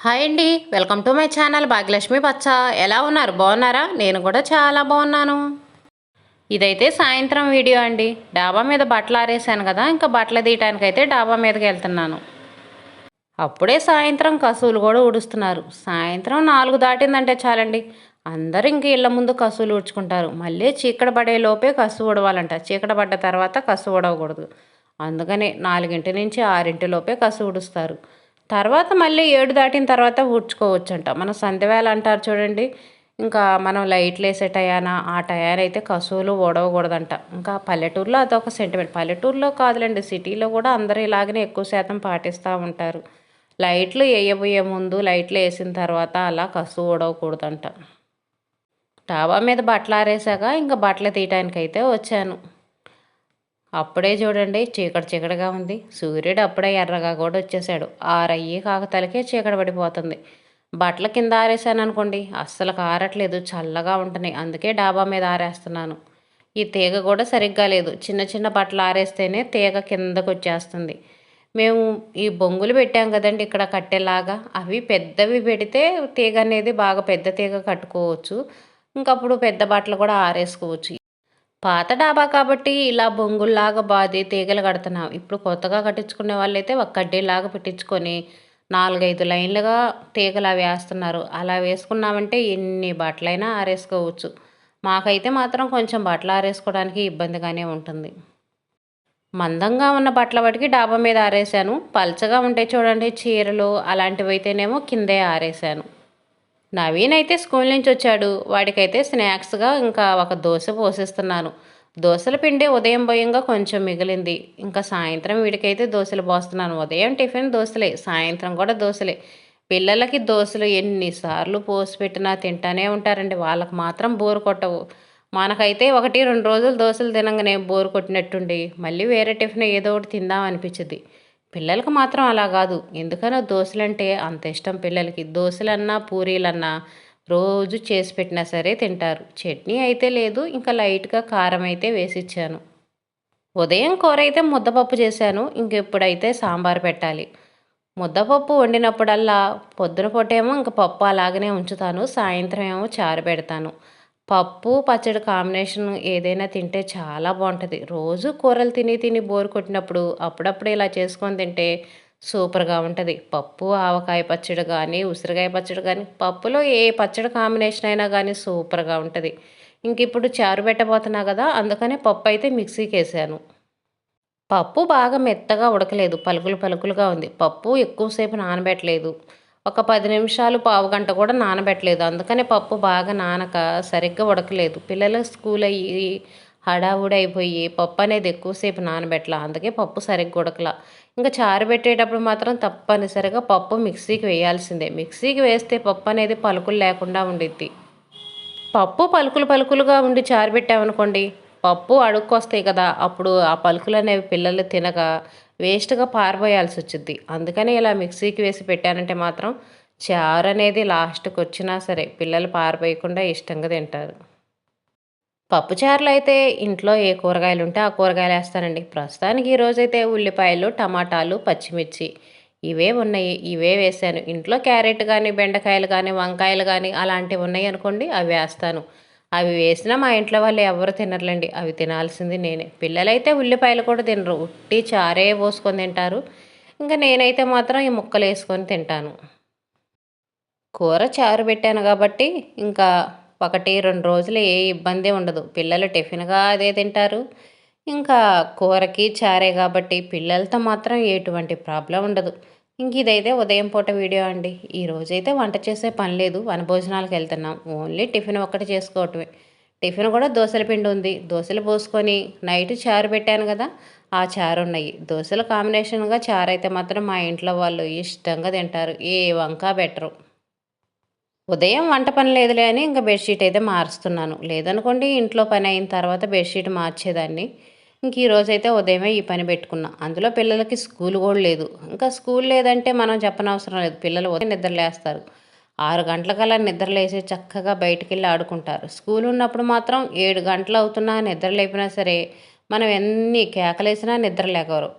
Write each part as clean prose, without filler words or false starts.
Hi అండి. Welcome to my channel Bhagyalakshmi పచ్చ. ఎలా ఉన్నారు? బాగున్నారా? నేను కూడా చాలా బాగున్నాను. ఇదైతే సాయంత్రం వీడియో అండి. డాబా మీద బట్టలు ఆరేసాను కదా, ఇంకా బట్టలు తీయటానికైతే డాబా మీదకి వెళ్తున్నాను. అప్పుడే సాయంత్రం కసువులు కూడా ఊడుస్తున్నారు. సాయంత్రం 4 దాటిందంటే చాలండి, అందరూ ఇంక ఇళ్ళ ముందు కసువులు ఊడ్చుకుంటారు. మళ్ళీ చీకటి పడే లోపే కసువు ఊడవాలంట. చీకటి పడ్డ తర్వాత కసువు ఊడవకూడదు. అందుకనే 4 నుంచి 6 లోపే కసువు ఊడుస్తారు. తర్వాత మళ్ళీ 7 దాటిన తర్వాత ఊడ్చుకోవచ్చంట. మన సంధ్యవేళ అంటారు చూడండి, ఇంకా మనం లైట్లు వేసే టయాన ఆ టయానైతే కసువులు ఊడవకూడదంట. ఇంకా పల్లెటూరులో అదొక సెంటిమెంట్. పల్లెటూరులో కాదులేండి, సిటీలో కూడా అందరూ ఇలాగనే ఎక్కువ శాతం పాటిస్తూ ఉంటారు. లైట్లు వేయబోయే ముందు, లైట్లు వేసిన తర్వాత అలా కసువు ఊడవకూడదంట. డాబా మీద బట్టలు ఆరేసాక ఇంకా బట్టలు తీయటానికైతే వచ్చాను. అప్పుడే చూడండి చీకటి చీకటిగా ఉంది. సూర్యుడు అప్పుడే ఎర్రగా కూడా వచ్చేసాడు. 6 కాకతలకే చీకటి పడిపోతుంది. బట్టల కింద ఆరేసాను అనుకోండి, అస్సలు ఆరట్లేదు, చల్లగా ఉంటున్నాయి. అందుకే డాబా మీద ఆరేస్తున్నాను. ఈ తీగ కూడా సరిగ్గా లేదు. చిన్న చిన్న బట్టలు ఆరేస్తేనే తీగ కిందకు వచ్చేస్తుంది. మేము ఈ బొంగులు పెట్టాం కదండి ఇక్కడ కట్టెలాగా, అవి పెద్దవి పెడితే తీగ అనేది బాగా పెద్ద తీగ కట్టుకోవచ్చు. ఇంకప్పుడు పెద్ద బట్టలు కూడా ఆరేసుకోవచ్చు. పాత డాబా కాబట్టి ఇలా బొంగుల్లాగా బాది తీగలు కడుతున్నాం. ఇప్పుడు కొత్తగా కట్టించుకునే వాళ్ళైతే ఒక కడ్డీలాగా పెట్టించుకొని 4-5 లైన్లుగా తీగలు అవి వేస్తున్నారు. అలా వేసుకున్నామంటే ఎన్ని బట్టలైనా ఆరేసుకోవచ్చు. మాకైతే మాత్రం కొంచెం బట్టలు ఆరేసుకోవడానికి ఇబ్బందిగానే ఉంటుంది. మందంగా ఉన్న బట్టల వాటికి డాబా మీద ఆరేసాను. పల్చగా ఉంటే చూడండి చీరలు అలాంటివి అయితేనేమో కిందే ఆరేసాను. నవీన్ అయితే స్కూల్ నుంచి వచ్చాడు. వాడికైతే స్నాక్స్గా ఇంకా ఒక దోశ పోసిస్తున్నాను. దోశల పిండి ఉదయం పోయంగా కొంచెం మిగిలింది. ఇంకా సాయంత్రం వీడికైతే దోశలు పోస్తున్నాను. ఉదయం టిఫిన్ దోశలే, సాయంత్రం కూడా దోశలే. పిల్లలకి దోశలు ఎన్నిసార్లు పోసి పెట్టినా తింటానే ఉంటారండి. వాళ్ళకి మాత్రం బోరు కొట్టవు. మనకైతే 1-2 రోజులు దోశలు తినంగానే బోరు కొట్టినట్టుండి మళ్ళీ వేరే టిఫిన్ ఏదో ఒకటి తిందాం అనిపించింది. పిల్లలకు మాత్రం అలా కాదు. ఎందుకనో దోశలంటే అంత ఇష్టం పిల్లలకి. దోశలన్నా పూరీలన్నా రోజు చేసి పెట్టినా సరే తింటారు. చట్నీ అయితే లేదు, ఇంకా లైట్గా కారం అయితే వేసిచ్చాను. ఉదయం కూర అయితే ముద్దపప్పు చేశాను. ఇంకెప్పుడైతే సాంబార్ పెట్టాలి. ముద్దపప్పు వండినప్పుడల్లా పొద్దున పూటేమో ఇంక పప్పు అలాగనే ఉంచుతాను. సాయంత్రం ఏమో చారు పెడతాను. పప్పు పచ్చడి కాంబినేషన్ ఏదైనా తింటే చాలా బాగుంటుంది. రోజు కూరలు తిని తిని బోరు కొట్టినప్పుడు అప్పుడప్పుడు ఇలా చేసుకొని తింటే సూపర్గా ఉంటుంది. పప్పు ఆవకాయ పచ్చడి కానీ, ఉసిరికాయ పచ్చడి కానీ, పప్పులో ఏ పచ్చడి కాంబినేషన్ అయినా కానీ సూపర్గా ఉంటుంది. ఇంక ఇప్పుడు చారు పెట్టబోతున్నా కదా, అందుకనే పప్పు అయితే మిక్సీకి వేసాను. పప్పు బాగా మెత్తగా ఉడకలేదు, పలుకులు పలుకులుగా ఉంది. పప్పు ఎక్కువసేపు నానబెట్టలేదు. ఒక 10 నిమిషాలు, పావుగంట కూడా నానబెట్టలేదు. అందుకనే పప్పు బాగా నానక సరిగ్గా ఉడకలేదు. పిల్లలు స్కూల్ అయ్యి హడావుడి అయిపోయి పప్పు అనేది ఎక్కువసేపు నానబెట్టలా. అందుకే పప్పు సరిగ్గా ఉడకలా. ఇంకా చారు పెట్టేటప్పుడు మాత్రం తప్పనిసరిగా పప్పు మిక్సీకి వేయాల్సిందే. మిక్సీకి వేస్తే పప్పు అనేది పలుకులు లేకుండా ఉండిద్ది. పప్పు పలుకులు పలుకులుగా ఉండి చారు పెట్టామనుకోండి, పప్పు అడుక్కొస్తాయి కదా, అప్పుడు ఆ పలుకులు అనేవి పిల్లలు తినక వేస్ట్గా పారబోయాల్సి వచ్చింది. అందుకని ఇలా మిక్సీకి వేసి పెట్టానంటే మాత్రం చారు అనేది లాస్ట్కి వచ్చినా సరే పిల్లలు పారబోయకుండా ఇష్టంగా తింటారు. పప్పు చారులో అయితే ఇంట్లో ఏ కూరగాయలు ఉంటే ఆ కూరగాయలు వేస్తానండి. ప్రస్తుతానికి ఈరోజైతే ఉల్లిపాయలు, టమాటాలు, పచ్చిమిర్చి ఇవే ఉన్నాయి. ఇవే వేసాను. ఇంట్లో క్యారెట్ కానీ, బెండకాయలు కానీ, వంకాయలు కానీ అలాంటివి ఉన్నాయి అనుకోండి, అవి వేస్తాను. అవి వేసినా మా ఇంట్లో వాళ్ళు ఎవరు తినరులేండి. అవి తినాల్సింది నేనే. పిల్లలైతే ఉల్లిపాయలు కూడా తినరు. ఉట్టి చారే పోసుకొని తింటారు. ఇంకా నేనైతే మాత్రం ఈ ముక్కలు వేసుకొని తింటాను. కూర చారు పెట్టాను కాబట్టి ఇంకా 1-2 రోజులు ఏ ఇబ్బంది ఉండదు. పిల్లలు టిఫిన్‌గా అదే తింటారు. ఇంకా కూరకి చారే కాబట్టి పిల్లలతో మాత్రం ఎటువంటి ప్రాబ్లమ్ ఉండదు. ఇంక ఇదైతే ఉదయం పూట వీడియో అండి. ఈరోజైతే వంట చేసే పని లేదు. వనభోజనాలకెళ్తున్నాం. ఓన్లీ టిఫిన్ ఒక్కటి చేసుకోవటమే. టిఫిన్ కూడా దోసల పిండి ఉంది. దోసలు పోసుకొని నైట్ చారు పెట్టాను కదా, ఆ చారున్నాయి. దోసల కాంబినేషన్‌గా చారైతే మాత్రం మా ఇంట్లో వాళ్ళు ఇష్టంగా తింటారు. ఏ వంక పెట్టరు. ఉదయం వంట పని లేదులే అని ఇంకా బెడ్షీట్ అయితే మారుస్తున్నాను. లేదనుకోండి ఇంట్లో పని అయిన తర్వాత బెడ్షీట్ మార్చేదాన్ని. ఇంక ఈరోజైతే ఉదయమే ఈ పని పెట్టుకున్నా. అందులో పిల్లలకి స్కూల్ కూడా లేదు. ఇంకా స్కూల్ లేదంటే మనం చెప్పనవసరం లేదు. పిల్లలు ఉదయం నిద్రలేస్తారు. 6 గంటలకల్లా నిద్రలేసి చక్కగా బయటికెళ్ళి ఆడుకుంటారు. స్కూల్ ఉన్నప్పుడు మాత్రం 7 గంటలు అవుతున్నా నిద్ర లేపినా సరే మనం ఎన్ని కేకలేసినా నిద్ర లేగరు.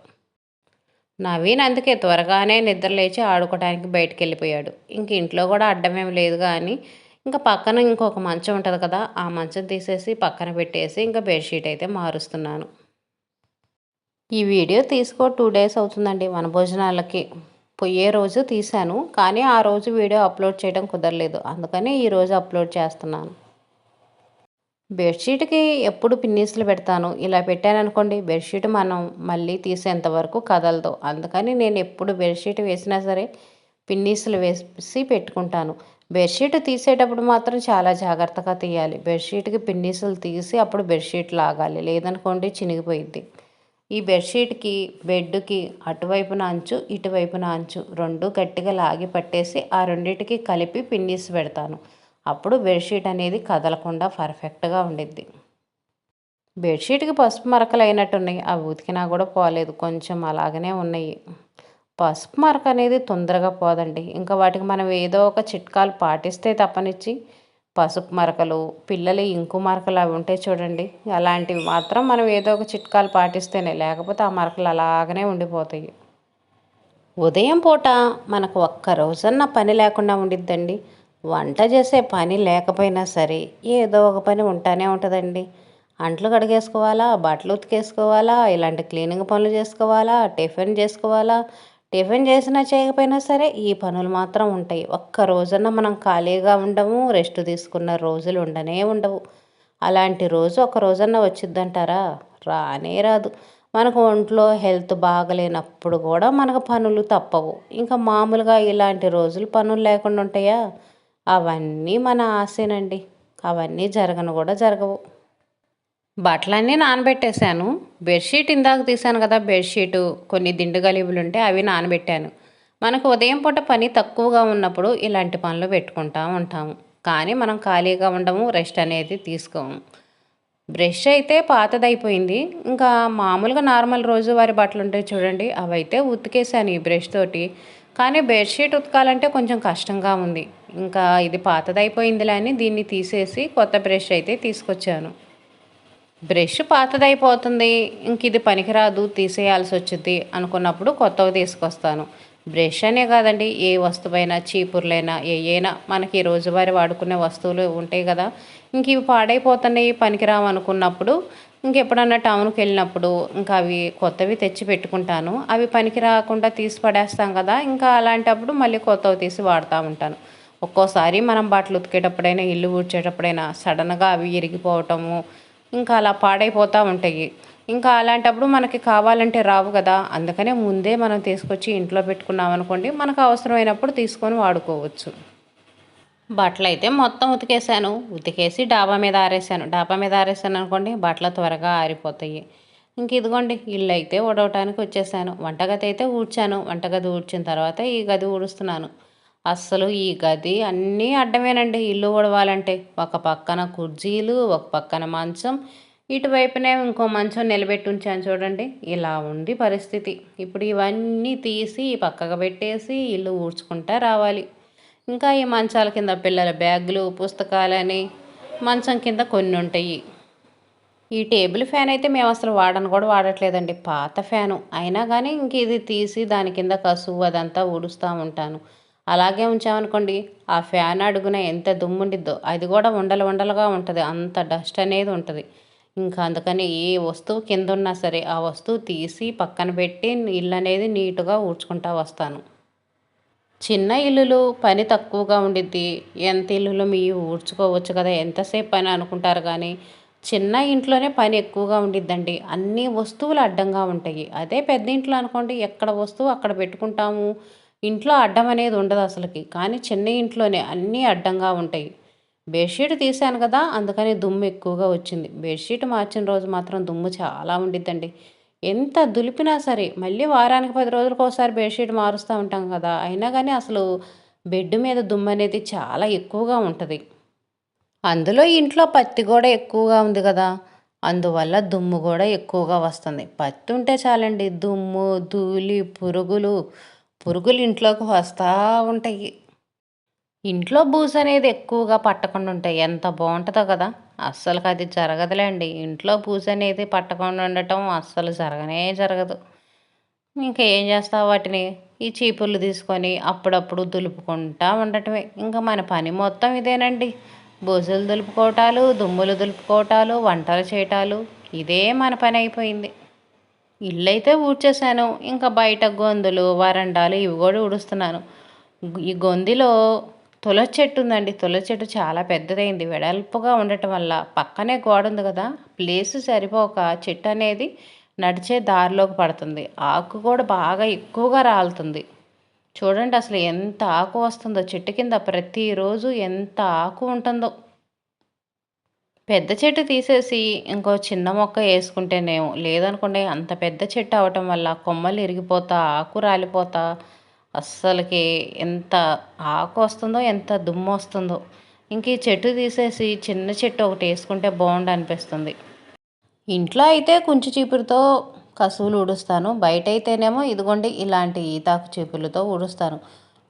నవీన్ అందుకే త్వరగానే నిద్ర లేచి ఆడుకోవడానికి బయటికి వెళ్ళిపోయాడు. ఇంక ఇంట్లో కూడా అడ్డమేం లేదు కానీ ఇంకా పక్కన ఇంకొక మంచం ఉంటుంది కదా, ఆ మంచం తీసేసి పక్కన పెట్టేసి ఇంకా బెడ్షీట్ అయితే మారుస్తున్నాను. ఈ వీడియో తీసుకో 2 డేస్ అవుతుందండి. వనభోజనాలకి పోయే రోజు తీశాను, కానీ ఆ రోజు వీడియో అప్లోడ్ చేయడం కుదరలేదు. అందుకని ఈరోజు అప్లోడ్ చేస్తున్నాను. బెడ్షీట్కి ఎప్పుడు పిన్నీసులు పెడతాను. ఇలా పెట్టాననుకోండి బెడ్షీట్ మనం మళ్ళీ తీసేంత వరకు కదలదు. అందుకని నేను ఎప్పుడు బెడ్షీట్ వేసినా సరే పిన్నీసులు వేసి పెట్టుకుంటాను. బెడ్షీట్ తీసేటప్పుడు మాత్రం చాలా జాగ్రత్తగా తీయాలి. బెడ్షీట్కి పిన్నీసులు తీసి అప్పుడు బెడ్షీట్ లాగాలి, లేదనుకోండి చినిగిపోయిద్ది. ఈ బెడ్షీట్కి బెడ్కి అటువైపున అంచు ఇటువైపున అంచు రెండు గట్టిగా లాగి పట్టేసి ఆ రెండింటికి కలిపి పిన్నీస్ పెడతాను. అప్పుడు బెడ్షీట్ అనేది కదలకుండా పర్ఫెక్ట్గా ఉండిద్ది. బెడ్షీట్కి పసుపు మరకలు అయినట్టున్నాయి, అవి ఉతికినా కూడా పోలేదు, కొంచెం అలాగనే ఉన్నాయి. పసుపు మరక అనేది తొందరగా పోదండి. ఇంకా వాటికి మనం ఏదో ఒక చిట్కాలు పాటిస్తే తప్పనిచ్చి పసుపు మరకలు, పిల్లలు ఇంకు మరకలు అవి ఉంటాయి చూడండి, అలాంటివి మాత్రం మనం ఏదో ఒక చిట్కాలు పాటిస్తేనే, లేకపోతే ఆ మరకలు అలాగనే ఉండిపోతాయి. ఉదయం పూట మనకు ఒక్క రోజన్నా పని లేకుండా ఉండిద్దండి. వంట చేసే పని లేకపోయినా సరే ఏదో ఒక పని ఉంటానే ఉంటుందండి. అంట్లు కడిగేసుకోవాలా, బట్టలు ఉతికేసుకోవాలా, ఇలాంటి క్లీనింగ్ పనులు చేసుకోవాలా, టిఫిన్ చేసుకోవాలా, టిఫిన్ చేసినా చేయకపోయినా సరే ఈ పనులు మాత్రం ఉంటాయి. ఒక్క రోజన్నా మనం ఖాళీగా ఉండము, రెస్ట్ తీసుకున్న రోజులు ఉండనే ఉండవు. అలాంటి రోజు ఒక రోజన్నా వచ్చిద్దంటారా? రానే రాదు. మనకు ఒంట్లో హెల్త్ బాగలేనప్పుడు కూడా మనకు పనులు తప్పవు. ఇంకా మామూలుగా ఇలాంటి రోజులు పనులు లేకుండా ఉంటాయా? అవన్నీ మన ఆశేనండి. అవన్నీ జరగను కూడా జరగవు. బట్టలన్నీ నానబెట్టేశాను. బెడ్షీట్ ఇందాక తీసాను కదా, బెడ్షీటు కొన్ని దిండు గలీబులు ఉంటే అవి నానబెట్టాను. మనకు ఉదయం పూట పని తక్కువగా ఉన్నప్పుడు ఇలాంటి పనులు పెట్టుకుంటూ ఉంటాము. కానీ మనం ఖాళీగా ఉండము, రెస్ట్ అనేది తీసుకోము. బ్రష్ అయితే పాతదైపోయింది. ఇంకా మామూలుగా నార్మల్ రోజువారీ బట్టలు ఉంటాయి చూడండి, అవైతే ఉతికేసాను ఈ బ్రష్ తోటి. కానీ బెడ్షీట్ ఉతకాలంటే కొంచెం కష్టంగా ఉంది. ఇంకా ఇది పాతదైపోయిందిలే అని దీన్ని తీసేసి కొత్త బ్రష్ అయితే తీసుకొచ్చాను. బ్రష్ పాతదైపోతుంది, ఇంక ఇది పనికిరాదు తీసేయాల్సి వచ్చింది అనుకున్నప్పుడు కొత్తవి తీసుకొస్తాను. బ్రష్ అనే కాదండి, ఏ వస్తువైనా చీపుర్లైనా ఏయైనా మనకి రోజువారీ వాడుకునే వస్తువులు ఉంటాయి కదా, ఇంక ఇవి పాడైపోతున్నాయి పనికిరావు అనుకున్నప్పుడు ఇంకెప్పుడన్నా టౌన్కి వెళ్ళినప్పుడు ఇంకా అవి కొత్తవి తెచ్చి పెట్టుకుంటాను. అవి పనికి రాకుండా తీసి పడేస్తాం కదా, ఇంకా అలాంటప్పుడు మళ్ళీ కొత్తవి తీసి వాడుతూ ఉంటాను. ఒక్కోసారి మనం బట్టలు ఉతికేటప్పుడైనా ఇల్లు ఊడ్చేటప్పుడైనా సడన్గా అవి ఇరిగిపోవటము ఇంకా అలా పాడైపోతూ ఉంటాయి. ఇంకా అలాంటప్పుడు మనకి కావాలంటే రావు కదా, అందుకనే ముందే మనం తీసుకొచ్చి ఇంట్లో పెట్టుకున్నాం అనుకోండి, మనకు అవసరమైనప్పుడు తీసుకొని వాడుకోవచ్చు. బట్టలు అయితే మొత్తం ఉతికేసాను. ఉతికేసి డాబా మీద ఆరేసాను. డాబా మీద ఆరేసాను అనుకోండి బట్టలు త్వరగా ఆరిపోతాయి. ఇంక ఇదిగోండి ఇల్లు అయితే ఊడవటానికి వచ్చేసాను. వంటగది అయితే ఊడ్చాను. వంటగది ఊడ్చిన తర్వాత ఈ గది ఊడుస్తున్నాను. అస్సలు ఈ గది అన్నీ అడ్డమేనండి ఇల్లు ఊడవాలంటే. ఒక పక్కన కుర్చీలు, ఒక పక్కన మంచం, ఇటువైపునే ఇంకో మంచం నిలబెట్టి ఉంచాను చూడండి. ఇలా ఉంది పరిస్థితి. ఇప్పుడు ఇవన్నీ తీసి పక్కకు పెట్టేసి ఇల్లు ఊడ్చుకుంటా రావాలి. ఇంకా ఈ మంచాల కింద పిల్లల బ్యాగులు, పుస్తకాలని మంచం కింద కొన్ని ఉంటాయి. ఈ టేబుల్ ఫ్యాన్ అయితే మేము అసలు వాడను కూడా వాడట్లేదండి, పాత ఫ్యాను. అయినా కానీ ఇంక ఇది తీసి దాని కింద కసువు అదంతా ఊడుస్తూ ఉంటాను. అలాగే ఉంచామనుకోండి ఆ ఫ్యాన్ అడుగున ఎంత దుమ్ముండిద్దో, అది కూడా ఉండలు ఉండలుగా ఉంటుంది, అంత డస్ట్ అనేది ఉంటుంది. ఇంకా అందుకని ఏ వస్తువు కింద ఉన్నా సరే ఆ వస్తువు తీసి పక్కన పెట్టి ఇల్లు అనేది నీట్గా ఊడ్చుకుంటూ వస్తాను. చిన్న ఇల్లులు పని తక్కువగా ఉండిద్ది. ఎంత ఇల్లులు మీ ఊడ్చుకోవచ్చు కదా, ఎంతసేపు పని అనుకుంటారు కానీ చిన్న ఇంట్లోనే పని ఎక్కువగా ఉండిద్దండి. అన్ని వస్తువులు అడ్డంగా ఉంటాయి. అదే పెద్ద ఇంట్లో అనుకోండి ఎక్కడ వస్తువు అక్కడ పెట్టుకుంటాము, ఇంట్లో అడ్డం అనేది ఉండదు అసలుకి. కానీ చిన్న ఇంట్లోనే అన్నీ అడ్డంగా ఉంటాయి. బెడ్షీట్ తీసాను కదా, అందుకని దుమ్ము ఎక్కువగా వచ్చింది. బెడ్షీట్ మార్చిన రోజు మాత్రం దుమ్ము చాలా ఉండిద్దండి. ఎంత దులిపినా సరే మళ్ళీ వారానికి 10 రోజులకు ఒకసారి బెడ్షీట్ మారుస్తూ ఉంటాం కదా, అయినా కానీ అసలు బెడ్ మీద దుమ్ము అనేది చాలా ఎక్కువగా ఉంటుంది. అందులో ఇంట్లో పత్తి కూడా ఎక్కువగా ఉంది కదా, అందువల్ల దుమ్ము కూడా ఎక్కువగా వస్తుంది. పత్తి ఉంటే చాలండి దుమ్ము, ధూళి, పురుగులు ఇంట్లోకి వస్తూ ఉంటాయి. ఇంట్లో బూజు అనేది ఎక్కువగా పట్టకుండా ఉంటాయి, ఎంత బాగుంటుందో కదా. అస్సలు అది జరగదులేండి, ఇంట్లో బూజు అనేది పట్టకుండా ఉండటం అస్సలు జరగనే జరగదు. ఇంకా ఏం చేస్తావు వాటిని ఈ చీపుర్లు తీసుకొని అప్పుడప్పుడు దులుపుకుంటా ఉండటమే. ఇంకా మన పని మొత్తం ఇదేనండి. బొజులు దులుపుకోవటాలు, దుమ్ములు దులుపుకోవటాలు, వంటలు చేయటాలు, ఇదే మన పని అయిపోయింది. ఇల్లైతే ఊడ్చేసాను. ఇంకా బయట గొంతులు, వరండాలు ఇవి కూడా ఊడుస్తున్నాను. ఈ గొంతులో తులసి చెట్టు ఉందండి. తులసి చెట్టు చాలా పెద్దదైంది. వెడల్పుగా ఉండటం వల్ల పక్కనే గోడ ఉంది కదా, ప్లేస్ సరిపోక చెట్టు అనేది నడిచే దారిలోకి పడుతుంది. ఆకు కూడా బాగా ఎక్కువగా రాలుతుంది. చూడండి అసలు ఎంత ఆకు వస్తుందో చెట్టు కింద. ప్రతిరోజు ఎంత ఆకు ఉంటుందో. పెద్ద చెట్టు తీసేసి ఇంకో చిన్న మొక్క వేసుకుంటేనేమో, లేదనుకోండి అంత పెద్ద చెట్టు అవటం వల్ల కొమ్మలు ఇరిగిపోతా, ఆకు రాలిపోతా, అస్సలకి ఎంత ఆకు వస్తుందో, ఎంత దుమ్ము వస్తుందో. ఇంక ఈ చెట్టు తీసేసి చిన్న చెట్టు ఒకటి వేసుకుంటే బాగుండు అనిపిస్తుంది. ఇంట్లో అయితే కుంచి చీపురుతో కసువులు ఊడుస్తాను. బయట అయితేనేమో ఇదిగోండి ఇలాంటి ఈతాకు చీపుర్లతో ఊడుస్తాను.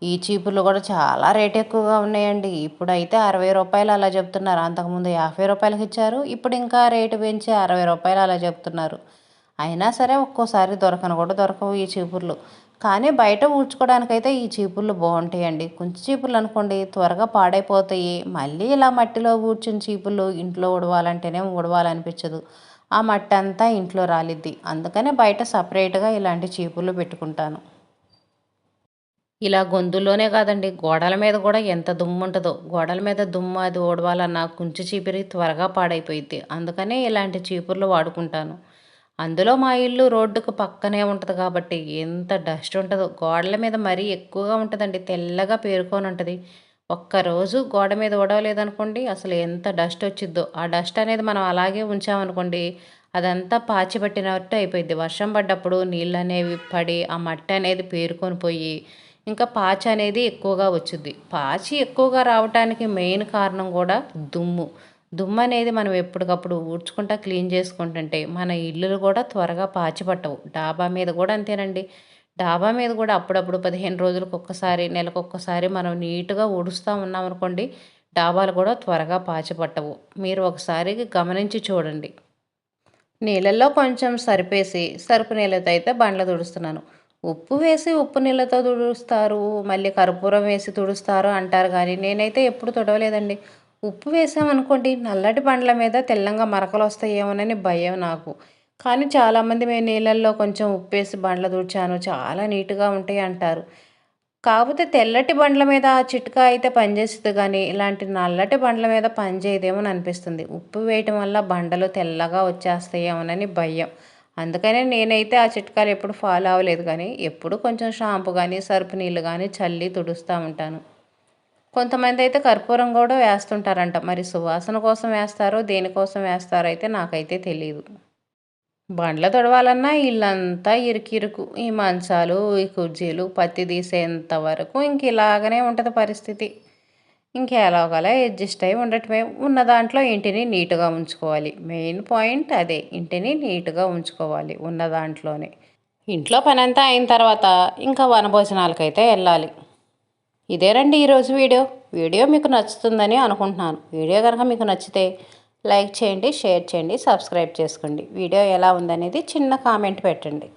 ఈ చీపుర్లు కూడా చాలా రేట్ ఎక్కువగా ఉన్నాయండి. ఇప్పుడైతే 60 రూపాయలు అలా చెప్తున్నారు. అంతకుముందు 50 రూపాయలకి ఇచ్చారు. ఇప్పుడు ఇంకా రేటు పెంచి 60 రూపాయలు అలా చెప్తున్నారు. అయినా సరే ఒక్కోసారి దొరకను కూడా దొరకవు ఈ చీపుర్లు. కానీ బయట ఊడ్చుకోవడానికైతే ఈ చీపుర్లు బాగుంటాయండి. కుంచి చీపుర్లు అనుకోండి త్వరగా పాడైపోతాయి. మళ్ళీ ఇలా మట్టిలో ఊడ్చిన చీపుర్లు ఇంట్లో ఉడవాలంటేనే ఉడవాలనిపించదు. ఆ మట్టి అంతా ఇంట్లో రాలిద్ది. అందుకనే బయట సపరేట్గా ఇలాంటి చీపుర్లు పెట్టుకుంటాను. ఇలా గొంతుల్లోనే కాదండి, గోడల మీద కూడా ఎంత దుమ్ము ఉంటుందో. గోడల మీద దుమ్ము అది ఊడవాలన్నా కుంచి చీపురి త్వరగా పాడైపోయిద్ది. అందుకనే ఇలాంటి చీపుర్లు వాడుకుంటాను. అందులో మా ఇల్లు రోడ్డుకు పక్కనే ఉంటుంది కాబట్టి ఎంత డస్ట్ ఉంటుందో. గోడల మీద మరీ ఎక్కువగా ఉంటుందండి. తెల్లగా పేరుకొని ఉంటుంది. ఒక్కరోజు గోడ మీద ఊడవలేదనుకోండి అసలు ఎంత డస్ట్ వచ్చిద్దో. ఆ డస్ట్ అనేది మనం అలాగే ఉంచామనుకోండి అదంతా పాచి పట్టినట్టు అయిపోయింది. వర్షం పడ్డప్పుడు నీళ్ళు అనేవి పడి ఆ మట్టి అనేది పేరుకొని పోయి ఇంకా పాచి అనేది ఎక్కువగా వచ్చింది. పాచి ఎక్కువగా రావటానికి మెయిన్ కారణం కూడా దుమ్ము. దుమ్ము అనేది మనం ఎప్పటికప్పుడు ఊడ్చుకుంటా క్లీన్ చేసుకుంటుంటే మన ఇల్లులు కూడా త్వరగా పాచి పట్టవు. డాబా మీద కూడా అంతేనండి. డాబా మీద కూడా అప్పుడప్పుడు 15 రోజులకు ఒక్కసారి, నెలకొక్కసారి మనం నీట్గా ఊడుస్తూ ఉన్నామనుకోండి డాబాలు కూడా త్వరగా పాచి పట్టవు. మీరు ఒకసారి గమనించి చూడండి. నీళ్ళల్లో కొంచెం సరిపేసి సరుపు నీళ్ళతో అయితే బండ్లు తుడుస్తున్నాను. ఉప్పు వేసి ఉప్పు నీళ్ళతో తుడుస్తారు, మళ్ళీ కర్పూరం వేసి తుడుస్తారు అంటారు కానీ నేనైతే ఎప్పుడు తుడవలేదండి. ఉప్పు వేసామనుకోండి నల్లటి బండ్ల మీద తెల్లంగా మరకలు వస్తాయేమోనని భయం నాకు. కానీ చాలామంది మేము నీళ్ళల్లో కొంచెం ఉప్పు వేసి బండ్లు తుడిచాను చాలా నీట్గా ఉంటాయి అంటారు. కాకపోతే తెల్లటి బండ్ల మీద ఆ చిట్కా అయితే పనిచేస్తుంది కానీ ఇలాంటి నల్లటి బండ్ల మీద పనిచేయదేమో అనిపిస్తుంది. ఉప్పు వేయటం వల్ల బండలు తెల్లగా వచ్చేస్తాయేమోనని భయం. అందుకనే నేనైతే ఆ చిట్కాలు ఎప్పుడు ఫాలో అవ్వలేదు కానీ ఎప్పుడు కొంచెం షాంపూ కానీ సర్పు నీళ్ళు కానీ చల్లి తుడుస్తూ ఉంటాను. కొంతమంది అయితే కర్పూరం కూడా వేస్తుంటారంట. మరి సువాసన కోసం వేస్తారో దేనికోసం వేస్తారో అయితే నాకైతే తెలియదు. బండ్లు తొడవాలన్నా ఇల్లంతా ఇరుకిరుకు. ఈ మంచాలు, ఈ కుర్చీలు పత్తి తీసేంత వరకు ఇంక ఇలాగనే ఉంటుంది పరిస్థితి. ఇంకెలాగోలా అడ్జస్ట్ అయి ఉండటమే. ఉన్న దాంట్లో ఇంటిని నీట్గా ఉంచుకోవాలి. మెయిన్ పాయింట్ అదే, ఇంటిని నీట్గా ఉంచుకోవాలి ఉన్న దాంట్లోనే. ఇంట్లో పనంతా అయిన తర్వాత ఇంకా వనభోజనాలకైతే వెళ్ళాలి. ఇదేనండి ఈరోజు వీడియో. వీడియో మీకు నచ్చుతుందని అనుకుంటున్నాను. వీడియో కనుక మీకు నచ్చితే లైక్ చేయండి, షేర్ చేయండి, సబ్స్క్రైబ్ చేసుకోండి. వీడియో ఎలా ఉందనేది చిన్న కామెంట్ పెట్టండి.